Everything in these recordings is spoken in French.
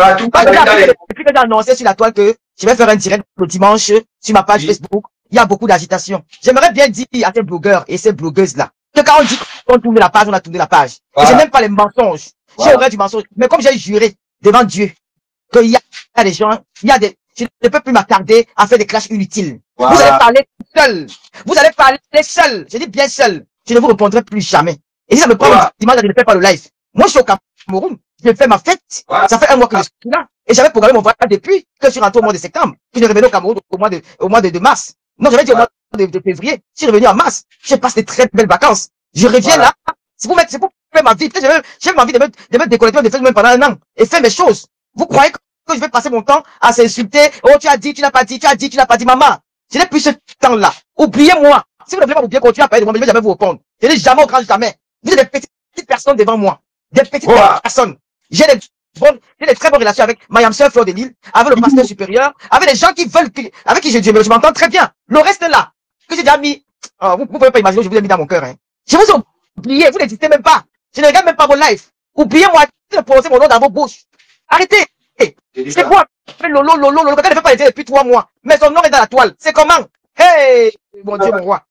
Voilà, tout. Parce que depuis que j'ai annoncé sur la toile que je vais faire un direct le dimanche sur ma page Facebook, il y a beaucoup d'agitation. J'aimerais bien dire à ces blogueurs et ces blogueuses-là que quand on dit qu'on tourne la page, on a tourné la page. Voilà. Et je n'aime pas les mensonges. J'ai horreur du mensonge. Mais comme j'ai juré devant Dieu qu'il y a des gens, je ne peux plus m'attarder à faire des clashs inutiles. Voilà. Vous allez parler seul. Vous allez parler seul. Je dis bien seul. Je ne vous répondrai plus jamais. Et si ça me prend dimanche, je ne fais pas le live. Moi, je suis au Cameroun. Je fais ma fête. Voilà. Ça fait un mois que je suis là. Et j'avais programmé mon voyage depuis que je suis rentré au mois de septembre. Puis je suis revenu au Cameroun au mois de mars. Non, j'avais dit au mois de février. Je suis revenu en mars. Je passe des très belles vacances. Je reviens là. C'est pour faire ma vie. J'ai envie de me déconnecter de Facebook même pendant un an. Et faire mes choses. Vous croyez que je vais passer mon temps à s'insulter? Oh, tu as dit, tu n'as pas dit, tu as dit, tu n'as pas dit, maman. Je n'ai plus ce temps-là. Oubliez-moi. Si vous ne voulez pas oublier, continuez à parler de moi, mais je ne vais jamais vous répondre. Je ne dis jamais au grand jamais. Vous êtes des petites personnes devant moi. Des petites personnes. J'ai des très bonnes relations avec Mayam Sœur Fleur de Lille, avec le pasteur supérieur, avec des gens qui veulent, avec qui je m'entends très bien. Le reste là, que j'ai déjà mis, vous ne pouvez pas imaginer, je vous ai mis dans mon cœur, hein. Je vous ai oublié, vous n'existez même pas. Je ne regarde même pas vos lives. Oubliez-moi de prononcer mon nom dans vos bouches. Arrêtez. C'est quoi? Lolo, quand elle ne fait pas les depuis 3 mois. Mais son nom est dans la toile. C'est comment? Hey, mon Dieu, mon roi.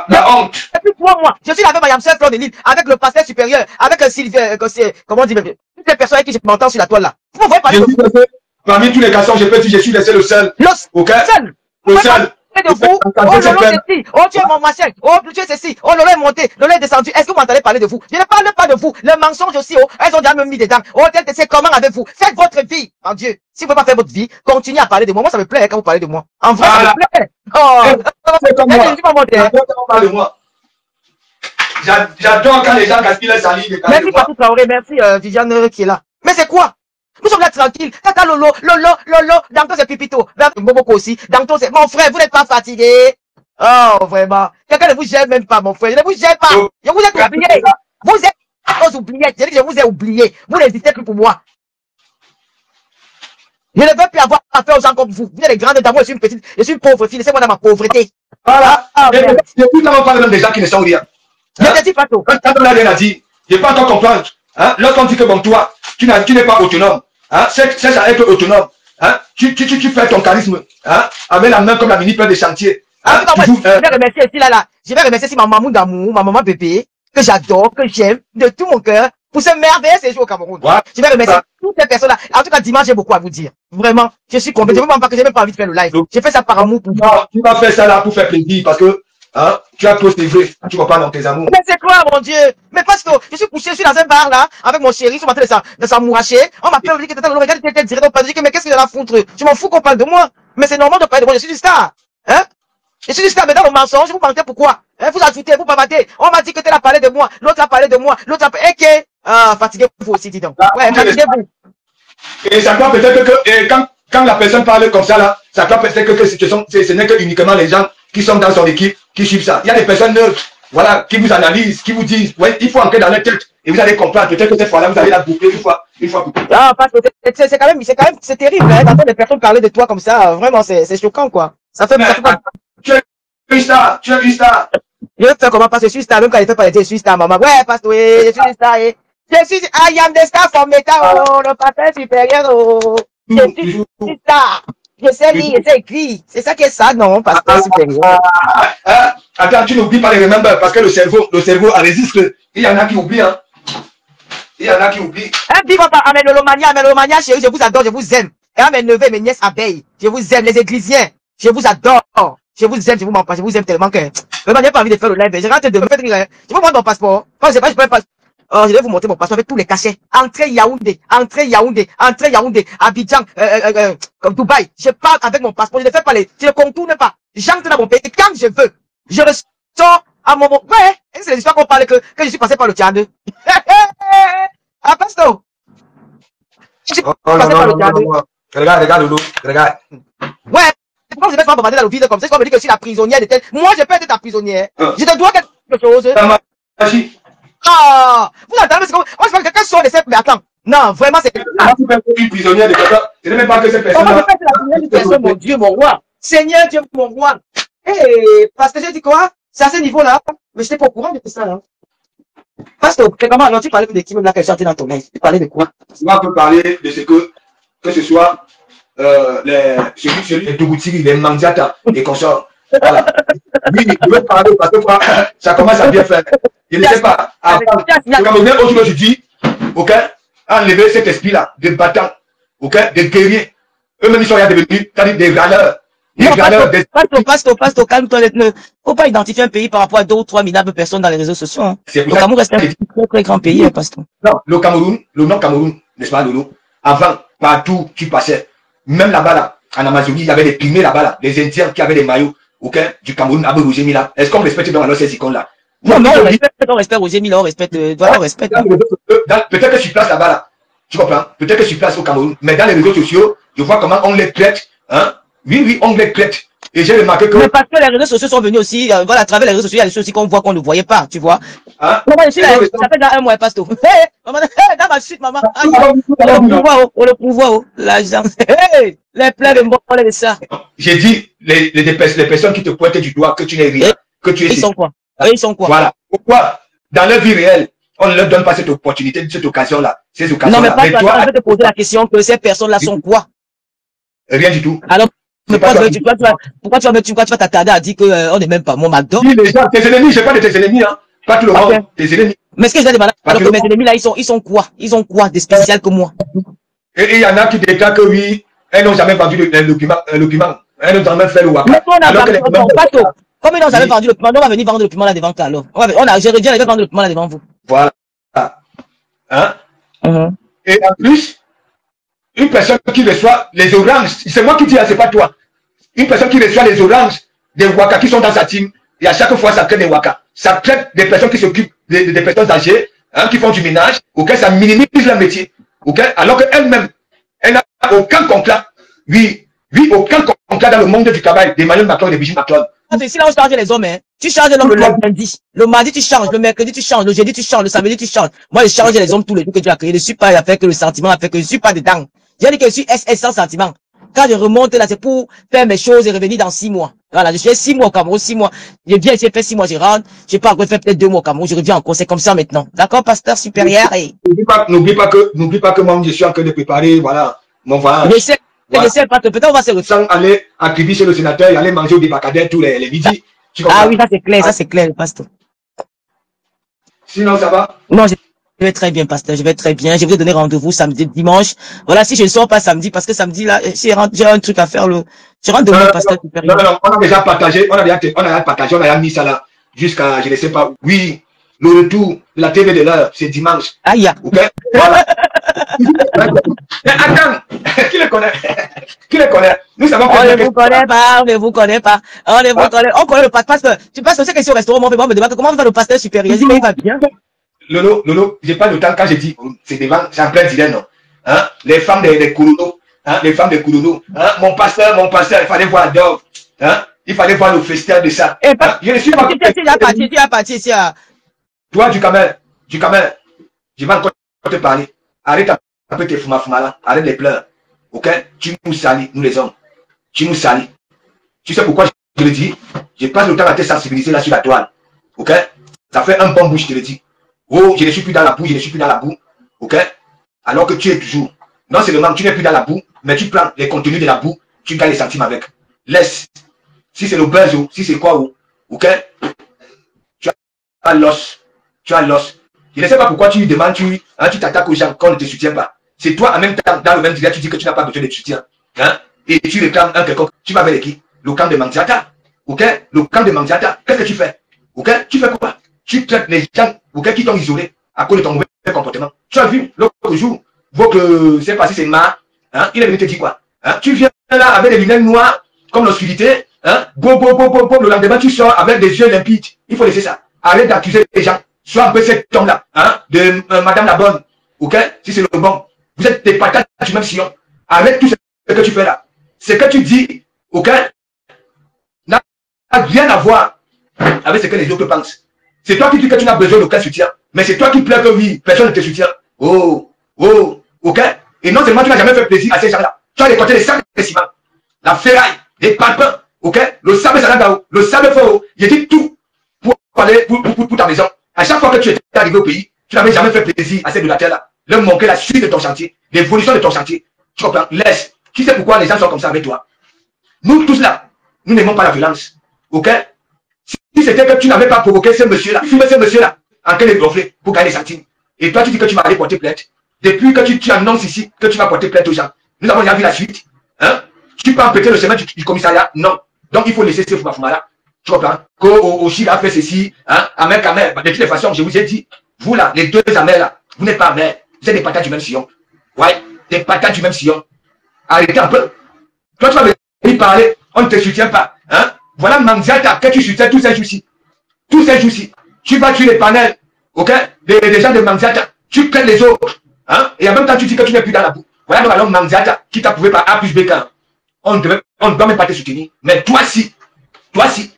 La honte. Depuis 3 mois, je suis avec Mayam Sœur Fleur de Lille, avec le pasteur supérieur, avec Sylvie, comment dire, toutes les personnes avec qui je m'entends sur la toile là. Vous ne voyez pas. Parmi tous les garçons, je peux dire, je suis laissé le seul. Le seul. De vous. Oh, Lolo, ceci. Oh, tu es mon machin. Oh, tu es ceci. Oh, Lolo est monté. Lolo est descendu. Est-ce que vous m'entendez parler de vous? Je ne parle pas de vous. Le mensonge aussi, oh, elles ont déjà même mis dedans. Oh, c'est comment avec vous? Faites votre vie. En Dieu. Si vous ne pouvez pas faire votre vie, continuez à parler de moi. Moi, ça me plaît quand vous parlez de moi. En vrai, ça me plaît. Oh, c'est comme moi. J'adore quand les gens gaspillent leur salive. Merci, Patou Traoré. Merci, Viviane qui est là. Mais c'est quoi? Nous sommes là tranquilles. Tata Lolo, Danto c'est Pipito. Boboko aussi. Danto c'est mon frère, vous n'êtes pas fatigué. Oh, vraiment. Quelqu'un ne vous gêne même pas, mon frère. Je ne vous gêne pas. Je vous ai oublié. Vous êtes oubliés. Je dis que je vous ai oublié. Vous n'existez plus pour moi. Je ne veux plus avoir affaire aux gens comme vous. Vous êtes des grandes dames. Moi, je suis une pauvre fille. Laissez-moi dans ma pauvreté. Voilà. Depuis là, on parle même des gens qui ne sont rien. Je te dis pas tout. Quand on a rien à dire, je ne peux pas encore comprendre. Hein? Lorsqu'on dit que bon, toi, tu n'es pas autonome. Hein? C'est à être autonome. Hein? Tu fais ton charisme. Hein? Avec la main comme la ministre des chantiers. Hein? Je vais remercier ici, là. Je vais remercier ma maman d'amour, ma maman bébé, que j'adore, que j'aime de tout mon cœur, pour ce merveilleux séjour au Cameroun. Ouais. Je vais remercier toutes ces personnes-là. En tout cas, dimanche, j'ai beaucoup à vous dire. Vraiment, je suis convaincu. Je n'ai même pas envie de faire le live. J'ai fait ça par amour pour vous. Tu vas faire ça là pour faire plaisir parce que hein, tu as trop sévré. Tu ne vas pas dans tes amours. Mais c'est quoi, mon Dieu? Mais parce que je suis couché, je suis dans un bar là, avec mon chéri, je suis en train de s'amouracher. On m'appelle, on dit que t'as le regard, t'es direct, on dit que mais qu'est-ce qu'il y a à foutre? Je m'en fous qu'on parle de moi. Mais c'est normal de parler de moi, je suis du star. Hein? Je suis du star, mais dans le mensonge, vous mentez pourquoi? Hein, vous ajoutez, vous bavatez. On m'a dit que tu as parlé de moi, l'autre a parlé de moi, l'autre a parlé. Ok. Ah, fatiguez-vous aussi, dis donc. Ouais, fatiguez-vous. Et ça croit peut-être que quand la personne parle comme ça là, ça croit peut-être que ce n'est que uniquement les gens qui sont dans son équipe qui suivent ça. Il y a des personnes neutres, voilà, qui vous analysent, qui vous disent, ouais, il faut entrer dans leur tête et vous allez comprendre. Peut-être que cette fois-là, vous allez la boucler une fois. Ah, parce que c'est quand même, c'est terrible, hein, d'entendre des personnes parler de toi comme ça. Vraiment, c'est choquant, quoi. Ça fait pas. Tu es une star. Je vais faire comment, parce que je suis star, même quand il fait pas je suis star, maman. Ouais, parce que je suis star, je suis, I am the star from Meta, oh, le pasteur supérieur, oh. Je suis star. Je sais lire, je sais écrire. C'est ça qui est ça, non? Parce que supérieur. Attends, tu n'oublies pas les remember, parce que le cerveau enregistre. Il y en a qui oublient, hein. Il y en a qui oublient. Un big up à Mélomania, chérie, je vous adore, je vous aime. Et à mes neveux et mes nièces abeilles, je vous aime, les églisiens. Je vous adore. Je vous aime, je vous aime tellement que. Vraiment, j'ai pas envie de faire le live. J'ai raté de me faire rire. Je vous montre mon passeport. Quand je sais pas, je peux pas. Oh, je vais vous montrer mon passeport avec tous les cachets. Entrée Yaoundé, Abidjan, comme Dubaï. Je parle avec mon passeport. Je ne fais pas je ne contourne pas. J'entre dans mon pays quand je veux. Je ressors à mon moment. Ouais, c'est l'histoire qu'on parle que je suis passé par le Tchad. Ah, pasteur. Je suis passé par le Tchad. Regarde, Lolo, regarde. Ouais. Pourquoi vous ne pas bombarder dans le vide comme ça? C'est comme me dire que je suis la prisonnière de tel. Moi, je peux être ta prisonnière. Je te dois quelque chose. Ah, vous entendez, c'est comme, moi je veux que quelqu'un sort de cette, mais attends, non, vraiment c'est, tu peux être une prisonnière de quelqu'un, ce n'est même pas que cette personne. Comment je peux être la prisonnière d'une personne, mon Dieu, mon roi, Seigneur Dieu, mon roi, parce que j'ai dit quoi, c'est à ce niveau-là, mais je n'étais pas au courant de tout ça, hein. Pasteur, comment alors tu parlais de qui même là qu'elle sortait dans ton mail? Tu parlais de quoi? On peut parler de ce que ce soit celui de Togoutiri, les Mandiata et consorts. Voilà. Oui, je veux parler parce que ça commence à bien faire. Je ne sais pas. Le Camerounais aujourd'hui, je dis, ok, enlever cet esprit-là de battants, ok, de guerriers. Eux-mêmes, ils sont devenus, c'est-à-dire des râleurs. Non, pasteur, calme-toi. Il ne faut pas identifier un pays par rapport à 2 ou 3 minables personnes dans les réseaux sociaux. Hein. Le Cameroun reste un très, très grand pays, hein, pasteur. Non, le Cameroun, le Nord-Cameroun, n'est-ce pas, Lolo? Avant, partout, tu passais. Même là-bas, là, en Amazonie, il y avait des pygmées là-bas, là, des Indiens qui avaient des maillots, ok, du Cameroun, Abou Roger Mila. Est-ce qu'on respecte donc alors ces icônes-là? Non, on respecte Roger Mila, on respecte, on respecte. Peut-être que je place là-bas, là. Tu comprends? Peut-être que je place au Cameroun. Mais dans les réseaux sociaux, je vois comment on les traite, hein. Oui, on les traite. Et j'ai remarqué que... Mais parce que les réseaux sociaux sont venus aussi, voilà, à travers les réseaux sociaux, il y a des choses aussi qu'on voit qu'on ne voyait pas, tu vois. Hein? Moi, je suis là, ça fait déjà 1 mois, pasteur. Hey, maman, dans ma suite, maman. On le pouvoir, l'argent. Hey, les plaies de moi, de ça. J'ai dit, les personnes qui te pointent du doigt, que tu n'es rien, que tu es... Ils sont quoi? Ils sont quoi? Voilà. Pourquoi, dans leur vie réelle, on ne leur donne pas cette opportunité, cette occasion-là, ces occasions-là? Non, mais pas toi, je vais te poser la question que ces personnes-là sont quoi? Rien du tout. Alors, mais pourquoi tu vas t'attarder à dire qu'on n'est même pas mon McDo? Oui, les gens, tes ennemis, je parle de tes ennemis, hein. Pas tout le monde, tes ennemis. Mais ce que je vais demander, alors que mes ennemis là, ils sont quoi? Ils ont quoi de spécial que moi? Et il y en a qui déclarent que oui, elles n'ont jamais vendu le document. Elles n'ont jamais fait le waka. Mais comme ils n'ont jamais vendu le document, on va venir vendre le document là devant toi alors. J'ai dit, on va vendre le document là devant vous. Voilà. Hein? Et en plus, une personne qui reçoit les oranges, c'est moi qui dis, c'est pas toi. Une personne qui reçoit les oranges des waka qui sont dans sa team, et à chaque fois, ça crée des waka. Ça crée des personnes qui s'occupent des personnes âgées, hein, qui font du ménage, auquel ça minimise leur métier. Okay? Alors qu'elle-même, elle n'a aucun conclat. Oui, aucun conclat dans le monde du travail d'Emmanuel Macron et de Brigitte Macron. C'est ici là on charge les hommes, hein. Tu charges l'homme le lundi. Le mardi, tu changes. Le mercredi, tu changes. Le jeudi, tu changes. Le samedi, tu changes. Moi, je charge les hommes tous les jours que tu as créé. Je ne suis pas avec le sentiment, avec que je ne suis pas dedans. J'ai dit que je suis SS sans sentiment. Quand je remonte là, c'est pour faire mes choses et revenir dans 6 mois. Voilà, je suis 6 mois au Cameroun, 6 mois. Je viens ici, fait 6 mois, je rentre. Je n'ai pas encore fait peut-être 2 mois au Cameroun. Je reviens encore. C'est comme ça maintenant. D'accord, pasteur supérieur? N'oublie pas que moi, je suis en train de préparer, voilà, mon voyage. Je sais, peut-être on va se retrouver. Sans aller accueillir chez le sénateur et aller manger au débarcadère tous les midis. Ah oui, ça c'est clair, pasteur. Sinon, ça va? Non, je vais très bien, pasteur, je vais très bien. Je vais donner rendez-vous samedi, dimanche. Voilà, si je ne sors pas samedi, parce que samedi, là, j'ai un truc à faire, je rentre demain, pasteur supérieur. Non, on a déjà partagé, on a déjà mis ça là, jusqu'à, je ne sais pas, oui, le retour de la TV de l'heure, c'est dimanche. Aïe. Ok? Voilà. Mais attends, qui le connaît? Qui le connaît? Nous savons on ne vous connaît pas, on ne vous connaît pas. On connaît le pasteur, parce que tu passes aussi question au restaurant, moi, me demande comment on va le pasteur supérieur. Je dis, mais il va bien. Lolo, j'ai pas le temps quand j'ai dit, c'est en plein dilemme, non? Hein? Les femmes des Koulounou, hein? Les femmes des Koulounou, hein? Mon pasteur, il fallait voir la dog, hein? Il fallait voir le festin de ça. Et hein? Je ne suis pas. Tu as parti ici. Toi, du camel, je vais encore te parler. Arrête un peu tes fuma là, arrête les pleurs. Ok? Tu nous salis, nous les hommes. Tu nous salis. Tu sais pourquoi je le dis? Je passe le temps à te sensibiliser là sur la toile. Ok? Ça fait un bon bout, je te le dis. Oh, je ne suis plus dans la boue, ok? Alors que tu es toujours. Non seulement tu n'es plus dans la boue, mais tu prends les contenus de la boue, tu gagnes les centimes avec. Laisse. Si c'est le buzz, si c'est quoi, ok? Tu as l'os. Je ne sais pas pourquoi tu lui demandes, tu t'attaques aux gens quand on ne te soutient pas. C'est toi en même temps, dans le même direct, tu dis que tu n'as pas besoin de soutien. Hein? Et tu réclames un quelconque. Tu vas avec qui? Le camp de Mandiata. Ok? Le camp de Mandiata. Qu'est-ce que tu fais? Ok? Tu fais quoi? Tu traites les gens qui t'ont isolé à cause de ton mauvais comportement. Tu as vu l'autre jour, c'est passé, c'est marre. Hein? Il est venu te dire quoi? Hein? Tu viens là avec des lunettes noires, comme l'obscurité. Hein? Le lendemain, tu sors avec des yeux limpides. Il faut laisser ça. Arrête d'accuser les gens. Sois un peu cet homme-là. Hein? De Madame la Bonne. Ok? Si c'est le bon. Vous êtes des patates du même sillon. Arrête tout ce que tu fais là. Ce que tu dis, ok? N'a rien à voir avec ce que les autres pensent. C'est toi qui dis que tu n'as besoin d'aucun soutien. Mais c'est toi qui pleures que oui, personne ne te soutient. Oh, ok? Et non seulement tu n'as jamais fait plaisir à ces gens-là. Tu as récolté les sacs de ciment, la ferraille, les parpaings, ok? Le sable salagao, le sable fort. J'ai dit tout pour aller pour ta maison. À chaque fois que tu étais arrivé au pays, tu n'avais jamais fait plaisir à ces donateurs-là. Leur montrer la suite de ton chantier, l'évolution de ton chantier. Tu comprends? Laisse. Tu sais pourquoi les gens sont comme ça avec toi? Nous tous là, nous n'aimons pas la violence. Ok? Si c'était que tu n'avais pas provoqué ce monsieur-là, tu filmais ce monsieur-là en train de gonfler pour gagner des centimes. Et toi, tu dis que tu vas aller porter plainte. Depuis que tu annonces ici que tu vas porter plainte aux gens, nous avons déjà vu la suite. Hein? Tu peux empêcher le chemin du commissariat? Non. Donc il faut laisser ce Fumafuma-là. Tu comprends? Qu'au Chili a fait ceci, hein? Amer Kamer. De toutes les façons, je vous ai dit, vous là, les deux amers là, vous n'êtes pas amers. Vous êtes des patates du même sillon. Ouais, des patates du même sillon. Arrêtez un peu. Toi, tu vas venir parler, on ne te soutient pas. Hein? Voilà Manziata que tu soutiens tous ces jours-ci. Tous ces jours-ci. Tu vas tuer les panels, ok? Des gens de Manziata. Tu crées les autres. Hein? Et en même temps, tu dis que tu n'es plus dans la boue. Voilà donc alors Manziata qui t'a prouvé par A plus B qu'un. On ne doit même pas te soutenir. Mais toi, si. Toi, si.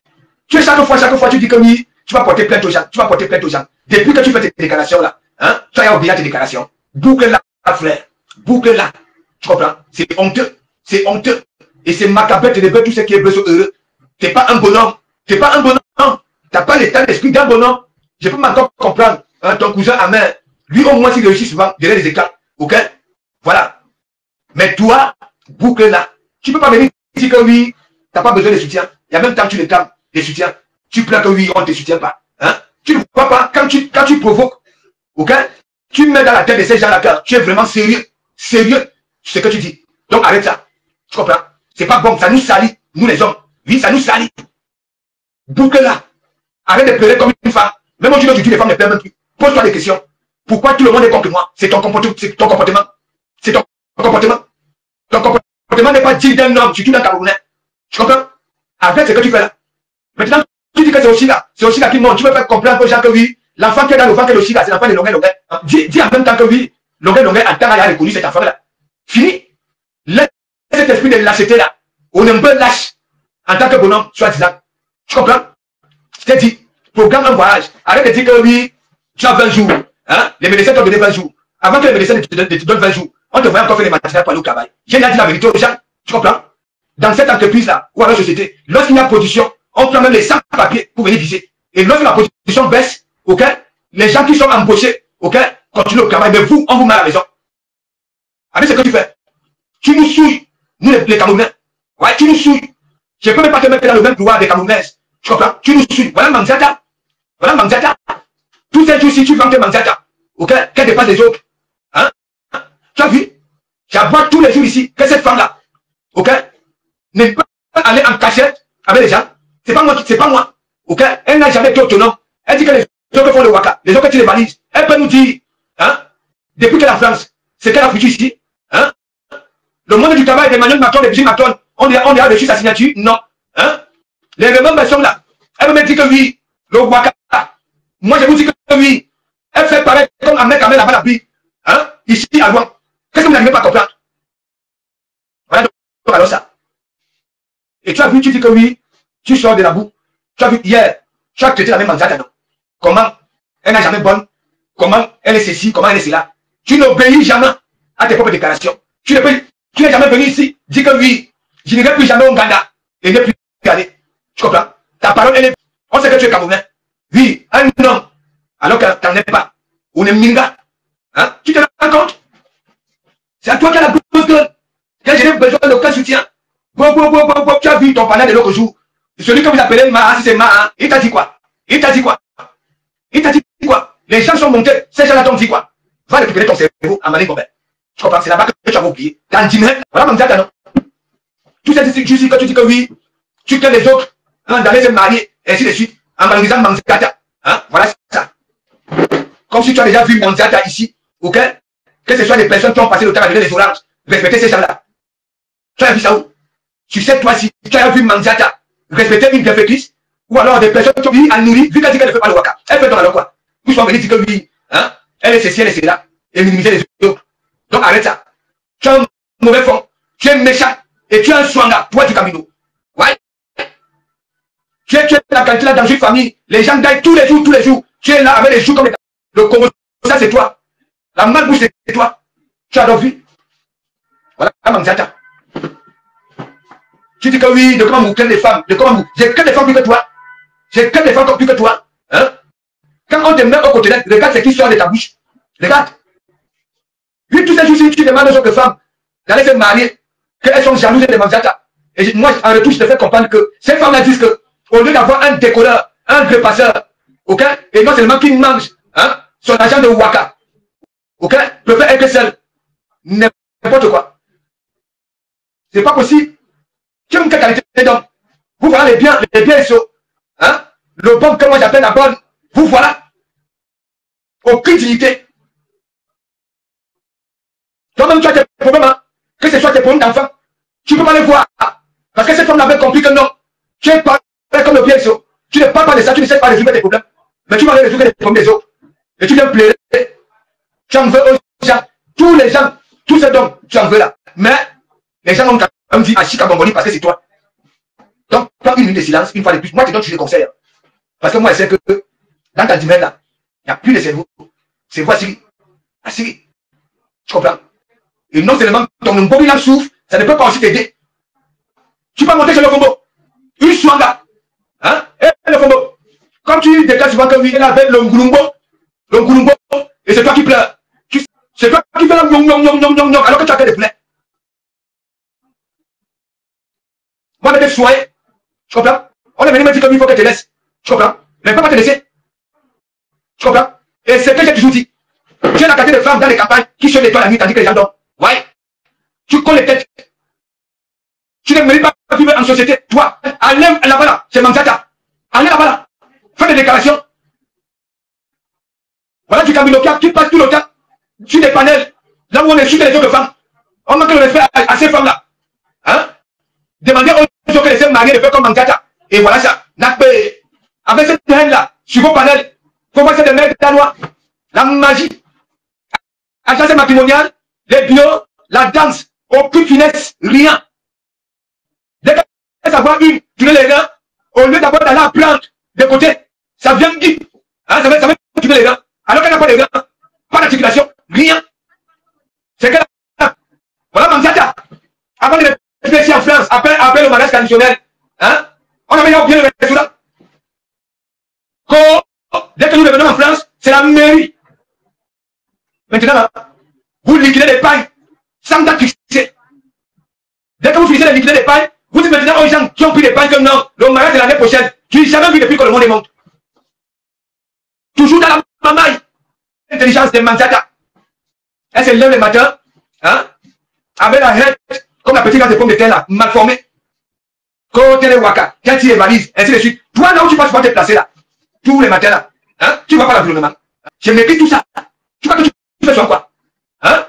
Tu es chaque fois, tu dis que oui, tu vas porter plainte aux gens. Tu vas porter plainte aux gens. Depuis que tu fais tes déclarations là, hein? Tu as oublié tes déclarations. Boucle-la, frère. Boucle-la. Tu comprends? C'est honteux. C'est honteux. Et c'est macabre de tout ce qui est besoin heureux. T'es pas un bonhomme. T'es pas un bonhomme. T'as pas l'état d'esprit d'un bonhomme. Je peux encore comprendre. Hein, ton cousin Amer. Lui, au moins, s'il réussit souvent derrière les éclats. Ok? Voilà. Mais toi, boucle-la. Tu peux pas venir dire que oui, t'as pas besoin de soutien. Il y a même temps que tu réclames des soutiens. Tu plains que oui, on ne te soutient pas. Hein? Tu ne vois pas, quand tu provoques, ok? Tu mets dans la tête de ces gens-là que tu es vraiment sérieux. Sérieux, ce que tu dis. Donc arrête ça. Tu comprends? C'est pas bon, ça nous salit, nous les hommes. Oui, ça nous salit. Boucle-la. Arrête de pleurer comme une femme. Même aujourd'hui, les femmes ne pleurent même plus. Pose-toi des questions. Pourquoi tout le monde est contre moi? C'est ton comportement. C'est ton comportement. C'est ton comportement. Ton comportement n'est pas digne d'un homme, surtout d'un Camerounais. Tu comprends? Arrête ce que tu fais là. Maintenant, tu dis que c'est aussi là qui monte. Tu veux faire comprendre aux gens que oui, l'enfant qui est dans le ventre, c'est l'enfant de Longuet. Dis en même temps que oui, Longuet, en temps, il a reconnu cet enfant-là. Fini. Laisse cet esprit de lâcheté là. On est un peu lâche en tant que bonhomme, soi-disant. Tu comprends? Je t'ai dit, programme un voyage. Arrête de dire que oui, tu as 20 jours. Hein? Les médecins t'ont donné 20 jours. Avant que les médecins te donnent 20 jours, on te voyait encore faire les matins pour aller au travail. J'ai dit la vérité aux gens. Tu comprends? Dans cette entreprise-là, ou à la société, lorsqu'il y a production, on prend même les sans-papiers pour venir viser. Et lorsque la production baisse, ok, les gens qui sont embauchés, ok, continuent au travail, mais vous, on vous met à la maison. Avec ce que tu fais, tu nous souilles, nous les Camerounais. Ouais, tu nous souilles. Je ne peux même pas te mettre dans le même pouvoir des Camerounaises. Tu comprends? Tu nous souilles. Voilà Manziata. Voilà Manziata. Tous ces jours-ci, tu vends tes Manziata. Ok, qu'elle dépasse les autres. Hein? Tu as vu? J'aboie tous les jours ici que cette femme-là, ok, ne peut pas aller en cachette avec les gens. C'est pas moi, c'est pas moi. Ok? Elle n'a jamais été autonome. Elle dit que les autres font le waka, les autres tirent les valises. Elle peut nous dire, hein, depuis que la France, c'est qu'elle a foutu ici, hein, le monde du travail d'Emmanuel Macron, de Brigitte Macron, on a reçu sa signature? Non. Hein? Les remembres sont là. Elle me dit que oui, le waka. Moi, je vous dis que oui. Elle fait pareil comme un mec avec la balabie. Hein? Ici, à loin. Qu'est-ce que vous n'arrivez pas à comprendre? Voilà donc alors ça. Et tu as vu, tu dis que oui, tu sors de la boue. Tu as vu hier, tu as traité la même Manziata, non? Comment elle n'est jamais bonne? Comment elle est ceci? Comment elle est cela? Tu n'obéis jamais à tes propres déclarations. Tu n'es jamais venu ici, dis que oui, je n'irai plus jamais au Ghana et ne plus aller. Tu comprends? Ta parole, elle est. On sait que tu es Camerounais. Oui, un homme, alors que tu n'en es pas. On est Minga. Hein? Tu te rends compte? C'est à toi qui as la grosse gueule. Que je n'ai besoin d'aucun soutien. Tu as vu ton panel de l'autre jour. Celui que vous appelez Maha, si c'est Maha, il t'a dit quoi? Il t'a dit quoi? Il t'a dit quoi? Les gens sont montés, ces gens-là t'ont dit quoi? Va récupérer ton cerveau à Mané Gobert. Tu comprends? C'est là-bas que tu as oublié. Dans 10 minutes, voilà Manziata, non? Tout ça, tu dis que tu dis que oui, tu crées les autres, hein, d'aller se marier, et ainsi de suite, en valorisant Manziata. Hein? Voilà ça. Comme si tu as déjà vu Manziata ici, ok? Que ce soit des personnes qui ont passé le temps à donner les oranges, respecter ces gens-là. Tu as vu ça où? Tu sais, toi, si tu as vu Manziata respecter une bienfaitrice, ou alors des personnes qui ont dit à nourrir, vu qu'elle dit qu'elle ne fait pas le waka. Elle fait donc alors quoi? Vous sont venus dire que oui, hein? Elle est ceci, elle est cela, et minimiser les autres. Donc arrête ça. Tu as un mauvais fond, tu es méchant, et tu es un swanga, toi du Camino. Ouais? Tu es la qualité là dans une famille, les gens gagnent tous les jours, tu es là avec les jours comme le Congo, ça c'est toi. La malbouche c'est toi. Tu as donc vu? Voilà, Manziata. Tu dis que oui, de comment vous créez les femmes, de comment vous. J'ai que des femmes plus que toi. J'ai que des femmes plus que toi. Hein? Quand on te met au côté, regarde ce qui sort de ta bouche. Regarde. Oui, tous ces jours-ci, tu demandes aux autres femmes d'aller se marier, qu'elles sont jalouses de Manzata. Et moi, en retour, je te fais comprendre que ces femmes-là disent que, au lieu d'avoir un décolleur, un repasseur, ok, et non seulement qu'ils mangent, hein, son argent de Waka, ok, préfère être seul. N'importe quoi. C'est pas possible. Tu as une qualité d'homme. Vous voilà les biens chauds. Hein? Le bon que moi j'appelle la bonne. Vous voilà. Aucune dignité. Toi-même tu as tes problèmes, hein? Que ce soit tes problèmes d'enfant. Tu ne peux pas les voir. Parce que cette femme avait compris que non. Tu es pas comme le bien chaud. Tu ne parles pas de ça, tu ne sais pas résoudre tes problèmes. Mais tu vas résoudre les problèmes des autres. Et tu viens pleurer. Tu en veux aux gens. Tous les gens, tous ces hommes, tu en veux là. Mais les gens ont quand même dit à Chika Bamboni parce que c'est toi. Donc, prends une minute de silence, une fois de plus. Moi, tu les conseils. Parce que moi, je sais que dans ta dimension là, il n'y a plus de cerveau. C'est voici. Assiri. Tu comprends? Et non seulement ton là souffre, ça ne peut pas aussi t'aider. Tu peux monter sur le combo. Une swanga. Hein? Et le combo. Quand tu déclares souvent que oui, il avait le Ngulumbo, et c'est toi qui pleures. C'est toi qui fais le non, alors que tu as fait des plaies. Moi, je vais te soigner. Tu comprends? On est venu me dire qu'il faut que tu te laisses. Tu comprends? Mais il ne peut pas te laisser. Tu comprends? Et c'est ce que j'ai toujours dit. J'ai la quantité de femmes dans les campagnes qui se nettoient la nuit tandis que les gens dorment. Ouais. Tu colles les têtes. Tu ne mérites pas vivre en société. Toi, allez là-bas là, c'est Manzata. Allez là-bas là. Fais des déclarations. Voilà du Camilopia qui passe tout le temps sur des panels. Là où on insulte les autres femmes. On manque le respect à ces femmes-là. Hein? Demandez aux autres que les mariés de faire comme Manzata. Et voilà ça. Avec cette haine-là, sur vos panels, faut voir ces mecs danois. La magie. Agence matrimoniale, les bios, la danse, aucune finesse, rien. Dès que ça voit une, tu les reins, au lieu d'avoir d'aller à plante de côté, ça vient vite. Hein, ça va tuer les reins. Alors qu'elle n'a pas de reins, pas d'articulation, rien. C'est que là, voilà Manzata. Avant de rester ici en France, après le mariage traditionnel, hein, on avait oublié le restaurant. Dès que nous revenons en France, c'est la mairie. Maintenant, là, vous liquidez les pailles sans date fixée. Dès que vous finissez de liquider les pailles, vous dites maintenant aux gens qui ont pris les pailles que non, le mariage de l'année prochaine, tu n'as jamais vu depuis que le monde est monte. Toujours dans la mamaille. Intelligence de Manzata. Elle se lève le matin, hein, avec la haine, comme la petite grasse de pomme de terre là, mal formée. Côté les waka, quand tu les valises, ainsi de suite. Toi, là où tu vas te placer là, tous les matins là, hein, tu ne vas pas l'environnement. Je méprise tout ça. Tu crois que tu fais sur quoi? Hein?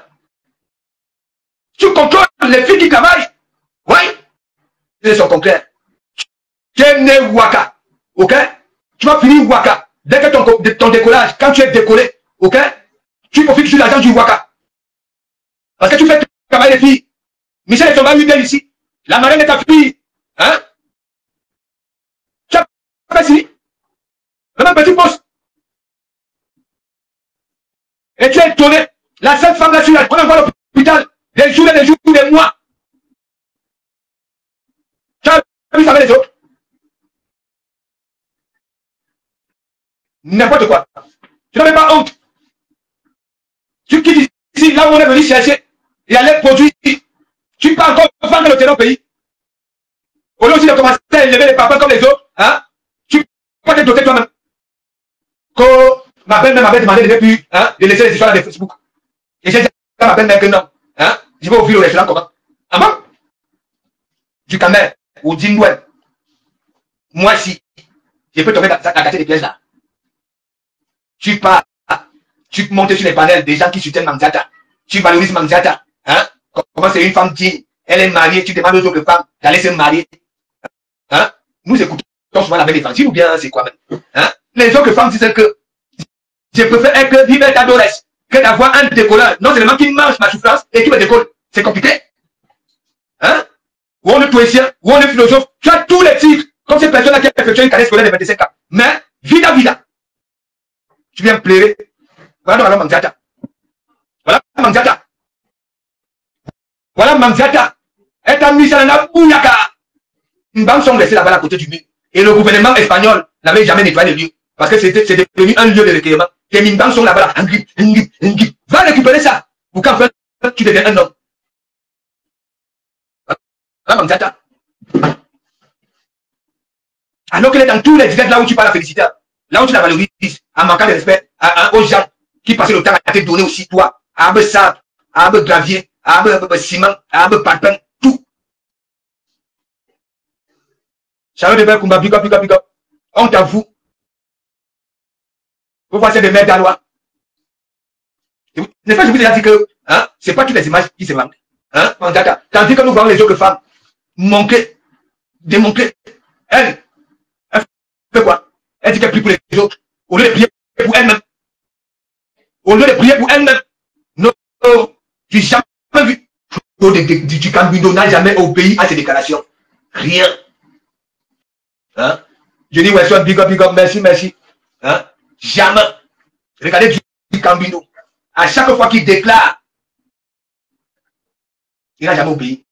Tu contrôles les filles qui travaillent. Oui. Ils sont concrets. Tu es né waka. Ok? Tu vas finir waka. Dès que ton décollage, quand tu es décollé, ok? Tu profites sur l'argent du waka. Parce que tu fais travailler les filles. Michel et Thomas, lui, ici. La marraine de ta fille. Hein? Tu as fait ici. Le même petit poste. Et tu es étonné. La seule femme là, on envoie à l'hôpital des jours, des mois. Tu as vu ça avec les autres? N'importe quoi. Tu n'avais pas honte. Tu quittes ici, là où on est venu chercher, et aller produire. Tu pars encore vendre le terrain au pays. Au lieu aussi de commencer à élever les papas comme les autres, hein? Tu peux te doter toi-même. Quand ma belle-mère m'avait demandé de laisser les histoires de Facebook. Et j'ai dit à ma belle-mère que non. Hein? Je vais ouvrir le restaurant comment? Ah bon? Du Camer ou d'Indouel. Moi, si je peux tomber dans la cassette des pièges là. Tu pars, tu montes sur les panels des gens qui soutiennent Manzata. Tu valorises Manzata. Hein? Comment c'est une femme digne? Elle est mariée, tu demandes aux autres femmes d'aller se marier. Hein? Nous écoutons souvent la même évangile ou bien c'est quoi même? Hein? Les autres femmes disent que je préfère être vivre d'adolescence que d'avoir un décolleur. Non seulement qui mange ma souffrance et qui me décolle. C'est compliqué. Hein? Ou on est poétien, ou on est philosophe. Tu as tous les titres. Comme cette personne-là qui a effectué une carrière scolaire de 25 ans. Mais, vida. Tu viens pleurer. Voilà donc Manzata. Voilà Manzata. Voilà Manzata. Elle t'a mis ça dans la bouyaka. Une banque sont restées là-bas à côté du mur. Et le gouvernement espagnol n'avait jamais nettoyé le lieu. Parce que c'est devenu un lieu de recueillement. Tes mines sont là-bas. Va récupérer ça. Pour qu'en fait, tu deviens un homme. Alors qu'elle est dans tous les directs là où tu parles la féliciter, là où tu la valorises, en manquant de respect aux gens qui passaient le temps à te donner aussi, toi, à un sable, à un gravier, à un ciment, à un parpaing, tout. Charlotte de Kumba, big up. On t'avoue. Vous voyez des mères d'Alois. N'est-ce pas, je vous ai dit que hein, c'est pas toutes les images qui se vendent. Hein, tandis que nous voyons les autres femmes manquer, démanquer. Elle fait quoi? Elle dit qu'elle prie pour les autres. Au lieu de prier pour elle-même. Au lieu de prier pour elle-même. Non, tu n'as jamais vu. Du Cambudo n'a jamais obéi à ses déclarations. Rien. Hein? Je dis, ouais, big up, merci. Hein? Jamais. Regardez du Cambudo. À chaque fois qu'il déclare, il n'a jamais obéi.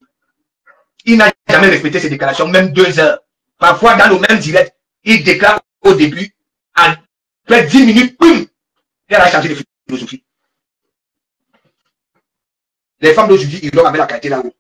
Il n'a jamais respecté ses déclarations, même 2 heures. Parfois, dans le même direct, il déclare au début, après 10 minutes, boum, il a changé de philosophie. Les femmes d'aujourd'hui, ils doivent avoir la qualité là-haut.